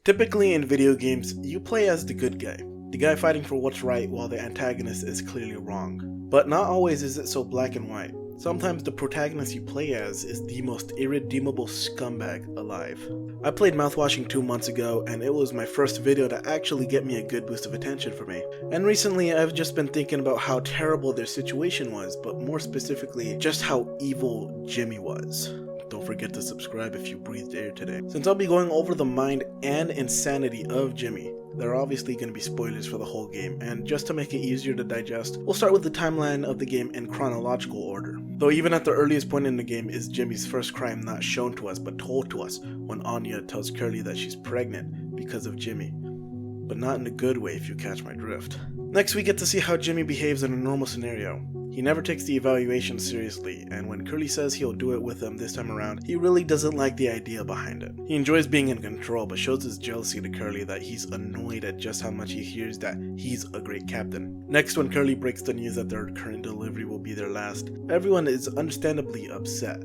Typically in video games, you play as the good guy, the guy fighting for what's right while the antagonist is clearly wrong. But not always is it so black and white. Sometimes the protagonist you play as is the most irredeemable scumbag alive. I played Mouthwashing 2 months ago, and it was my first video to actually get me a good boost of attention for me. And recently I've just been thinking about how terrible their situation was, but more specifically, just how evil Jimmy was. Don't forget to subscribe if you breathed air today. Since I'll be going over the mind and insanity of Jimmy, there are obviously going to be spoilers for the whole game, and just to make it easier to digest, we'll start with the timeline of the game in chronological order. Though even at the earliest point in the game is Jimmy's first crime not shown to us but told to us when Anya tells Curly that she's pregnant because of Jimmy. But not in a good way if you catch my drift. Next we get to see how Jimmy behaves in a normal scenario. He never takes the evaluation seriously, and when Curly says he'll do it with him this time around, he really doesn't like the idea behind it. He enjoys being in control, but shows his jealousy to Curly that he's annoyed at just how much he hears that he's a great captain. Next, when Curly breaks the news that their current delivery will be their last, everyone is understandably upset,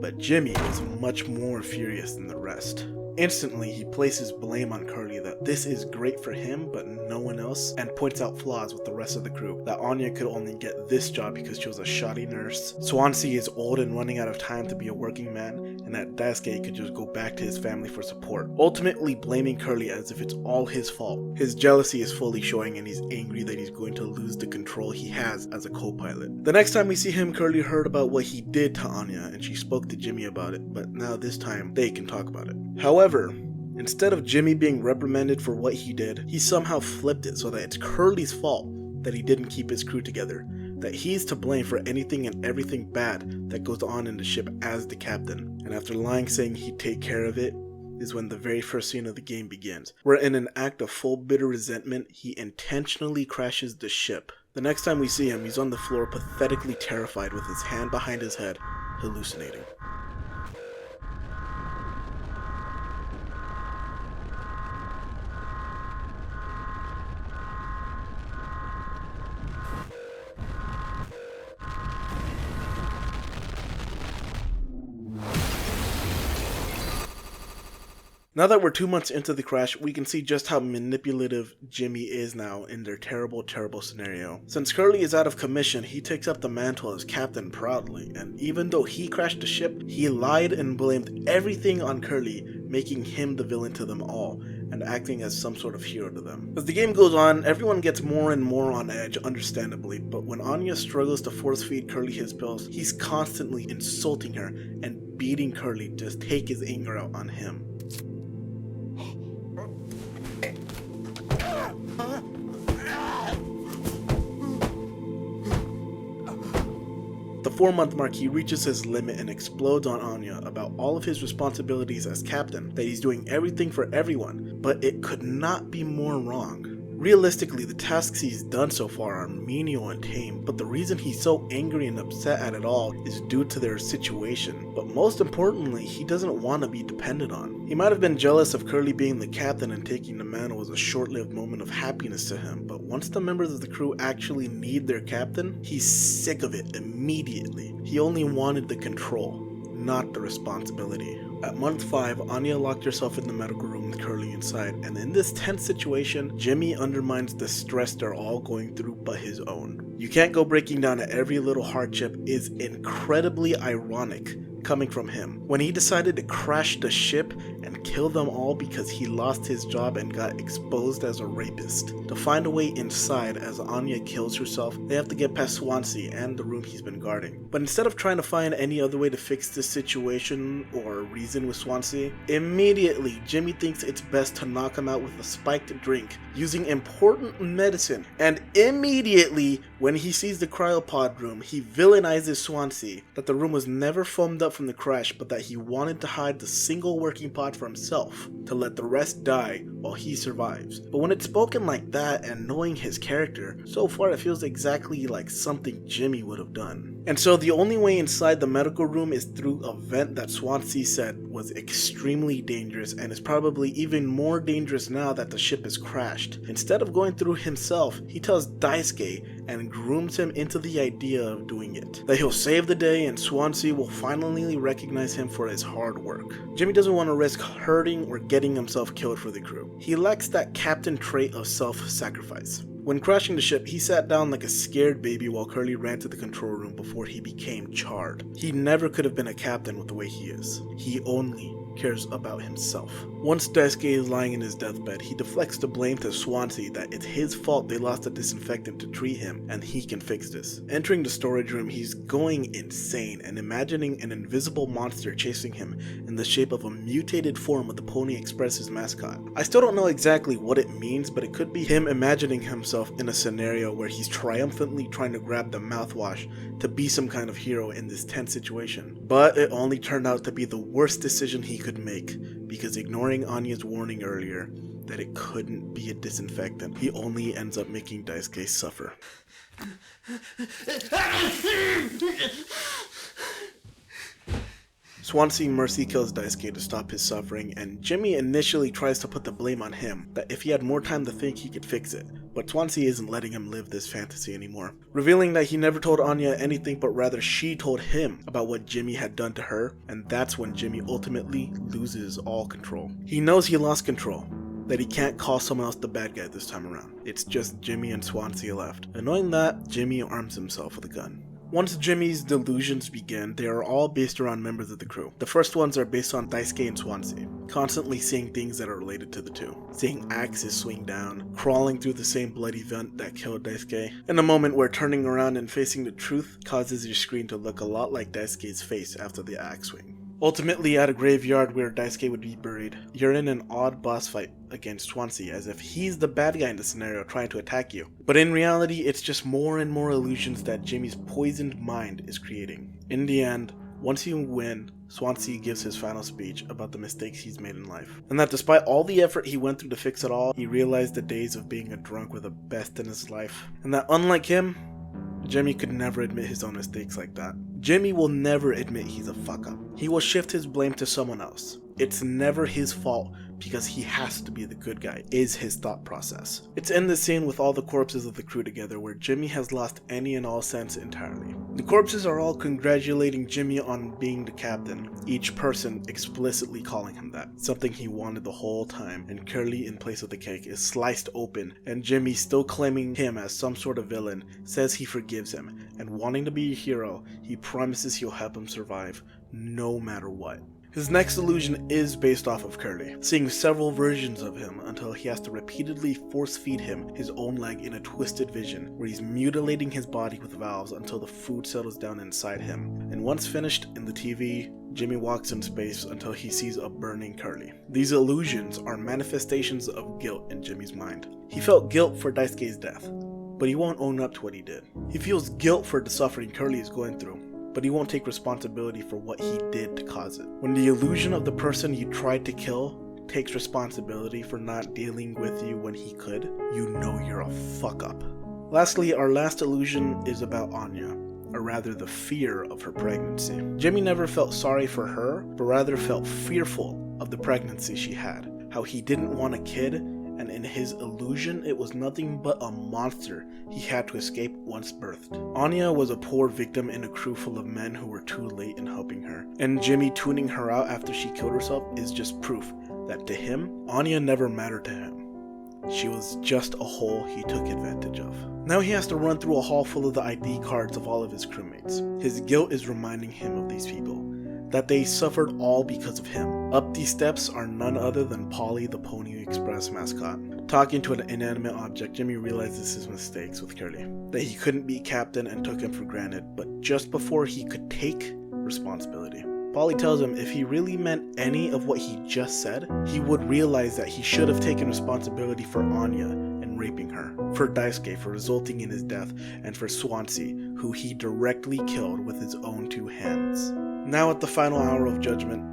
but Jimmy is much more furious than the rest. Instantly, he places blame on Curly that this is great for him but no one else, and points out flaws with the rest of the crew, that Anya could only get this job because she was a shoddy nurse, Swansea is old and running out of time to be a working man, and that Daisuke could just go back to his family for support, ultimately blaming Curly as if it's all his fault. His jealousy is fully showing, and he's angry that he's going to lose the control he has as a co-pilot. The next time we see him, Curly heard about what he did to Anya, and she spoke to Jimmy about it, but now this time they can talk about it. However, instead of Jimmy being reprimanded for what he did, he somehow flipped it so that it's Curly's fault that he didn't keep his crew together, that he's to blame for anything and everything bad that goes on in the ship as the captain. And after lying saying he'd take care of it, is when the very first scene of the game begins, where in an act of full bitter resentment, he intentionally crashes the ship. The next time we see him, he's on the floor pathetically terrified with his hand behind his head, hallucinating. Now that we're 2 months into the crash, we can see just how manipulative Jimmy is now in their terrible, terrible scenario. Since Curly is out of commission, he takes up the mantle as captain proudly, and even though he crashed the ship, he lied and blamed everything on Curly, making him the villain to them all, and acting as some sort of hero to them. As the game goes on, everyone gets more and more on edge, understandably, but when Anya struggles to force feed Curly his pills, he's constantly insulting her and beating Curly to take his anger out on him. The 4-month mark, he reaches his limit and explodes on Anya about all of his responsibilities as captain, that he's doing everything for everyone, but it could not be more wrong. Realistically, the tasks he's done so far are menial and tame, but the reason he's so angry and upset at it all is due to their situation. But most importantly, he doesn't want to be depended on. He might have been jealous of Curly being the captain and taking the mantle was a short-lived moment of happiness to him, but once the members of the crew actually need their captain, he's sick of it immediately. He only wanted the control, not the responsibility. At month 5, Anya locked herself in the medical room with Curly inside, and in this tense situation, Jimmy undermines the stress they're all going through but his own. You can't go breaking down at every little hardship is incredibly ironic coming from him. When he decided to crash the ship and kill them all because he lost his job and got exposed as a rapist. To find a way inside as Anya kills herself, they have to get past Swansea and the room he's been guarding. But instead of trying to find any other way to fix this situation or reason with Swansea, immediately Jimmy thinks it's best to knock him out with a spiked drink using important medicine, and immediately when he sees the cryopod room, he villainizes Swansea that the room was never foamed up from the crash, but that he wanted to hide the single working pod for himself, to let the rest die while he survives. But when it's spoken like that and knowing his character, so far it feels exactly like something Jimmy would have done. And so the only way inside the medical room is through a vent that Swansea said was extremely dangerous and is probably even more dangerous now that the ship has crashed. Instead of going through himself, he tells Daisuke and grooms him into the idea of doing it. That he'll save the day and Swansea will finally recognize him for his hard work. Jimmy doesn't want to risk hurting or getting himself killed for the crew. He lacks that captain trait of self-sacrifice. When crashing the ship, he sat down like a scared baby while Curly ran to the control room before he became charred. He never could have been a captain with the way he is. He only cares about himself. Once Daisuke is lying in his deathbed, he deflects the blame to Swansea that it's his fault they lost a disinfectant to treat him and he can fix this. Entering the storage room, he's going insane and imagining an invisible monster chasing him in the shape of a mutated form of the Pony Express's mascot. I still don't know exactly what it means, but it could be him imagining himself in a scenario where he's triumphantly trying to grab the mouthwash to be some kind of hero in this tense situation. But it only turned out to be the worst decision he could make, because ignoring Anya's warning earlier that it couldn't be a disinfectant, he only ends up making Daisuke suffer. Swansea mercy kills Daisuke to stop his suffering, and Jimmy initially tries to put the blame on him, that if he had more time to think he could fix it, but Swansea isn't letting him live this fantasy anymore, revealing that he never told Anya anything but rather she told him about what Jimmy had done to her, and that's when Jimmy ultimately loses all control. He knows he lost control, that he can't call someone else the bad guy this time around. It's just Jimmy and Swansea left. And knowing that, Jimmy arms himself with a gun. Once Jimmy's delusions begin, they are all based around members of the crew. The first ones are based on Daisuke and Swansea, constantly seeing things that are related to the two. Seeing axes swing down, crawling through the same bloody vent that killed Daisuke, in a moment where turning around and facing the truth causes your screen to look a lot like Daisuke's face after the axe swing. Ultimately, at a graveyard where Daisuke would be buried, you're in an odd boss fight against Swansea, as if he's the bad guy in the scenario trying to attack you. But in reality, it's just more and more illusions that Jimmy's poisoned mind is creating. In the end, once you win, Swansea gives his final speech about the mistakes he's made in life, and that despite all the effort he went through to fix it all, he realized the days of being a drunk were the best in his life, and that unlike him, Jimmy could never admit his own mistakes like that. Jimmy will never admit he's a fuck up. He will shift his blame to someone else. It's never his fault because he has to be the good guy, is his thought process. It's in the scene with all the corpses of the crew together where Jimmy has lost any and all sense entirely. The corpses are all congratulating Jimmy on being the captain, each person explicitly calling him that, something he wanted the whole time, and Curly, in place of the cake, is sliced open, and Jimmy, still claiming him as some sort of villain, says he forgives him, and wanting to be a hero, he promises he'll help him survive, no matter what. His next illusion is based off of Curly, seeing several versions of him until he has to repeatedly force feed him his own leg in a twisted vision, where he's mutilating his body with valves until the food settles down inside him. And once finished in the TV, Jimmy walks in space until he sees a burning Curly. These illusions are manifestations of guilt in Jimmy's mind. He felt guilt for Daisuke's death, but he won't own up to what he did. He feels guilt for the suffering Curly is going through, but he won't take responsibility for what he did to cause it. When the illusion of the person you tried to kill takes responsibility for not dealing with you when he could, you know you're a fuck up. Lastly, our last illusion is about Anya, or rather the fear of her pregnancy. Jimmy never felt sorry for her, but rather felt fearful of the pregnancy she had, how he didn't want a kid, and in his illusion, it was nothing but a monster he had to escape once birthed. Anya was a poor victim in a crew full of men who were too late in helping her, and Jimmy tuning her out after she killed herself is just proof that to him, Anya never mattered to him. She was just a hole he took advantage of. Now he has to run through a hall full of the ID cards of all of his crewmates. His guilt is reminding him of these people, that they suffered all because of him. Up these steps are none other than Polly, the Pony Express mascot. Talking to an inanimate object, Jimmy realizes his mistakes with Curly, that he couldn't be captain and took him for granted, but just before he could take responsibility, Polly tells him if he really meant any of what he just said, he would realize that he should have taken responsibility for Anya and raping her, for Daisuke for resulting in his death, and for Swansea, who he directly killed with his own two hands. Now at the final hour of judgment,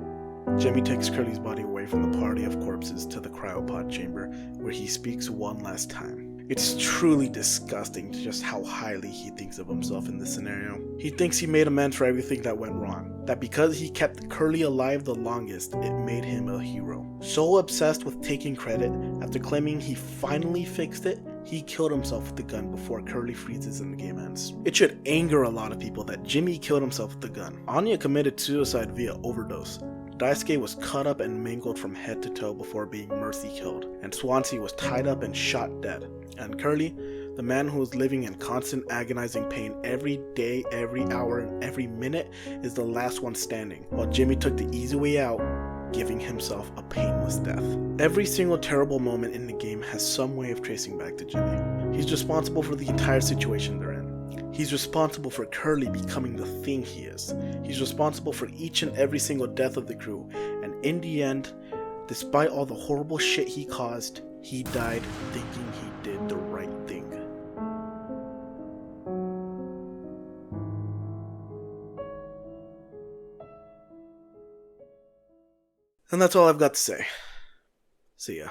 Jimmy takes Curly's body away from the party of corpses to the cryopod chamber, where he speaks one last time. It's truly disgusting just how highly he thinks of himself in this scenario. He thinks he made amends for everything that went wrong, that because he kept Curly alive the longest, it made him a hero. So obsessed with taking credit, after claiming he finally fixed it, he killed himself with the gun before Curly freezes and the game ends. It should anger a lot of people that Jimmy killed himself with the gun. Anya committed suicide via overdose. Daisuke was cut up and mangled from head to toe before being mercy killed, and Swansea was tied up and shot dead. And Curly, the man who is living in constant agonizing pain every day, every hour, and every minute, is the last one standing, while Jimmy took the easy way out, giving himself a painless death. Every single terrible moment in the game has some way of tracing back to Jimmy. He's responsible for the entire situation they're in. He's responsible for Curly becoming the thing he is. He's responsible for each and every single death of the crew, and in the end, despite all the horrible shit he caused, he died thinking he did the right thing. And that's all I've got to say. See ya.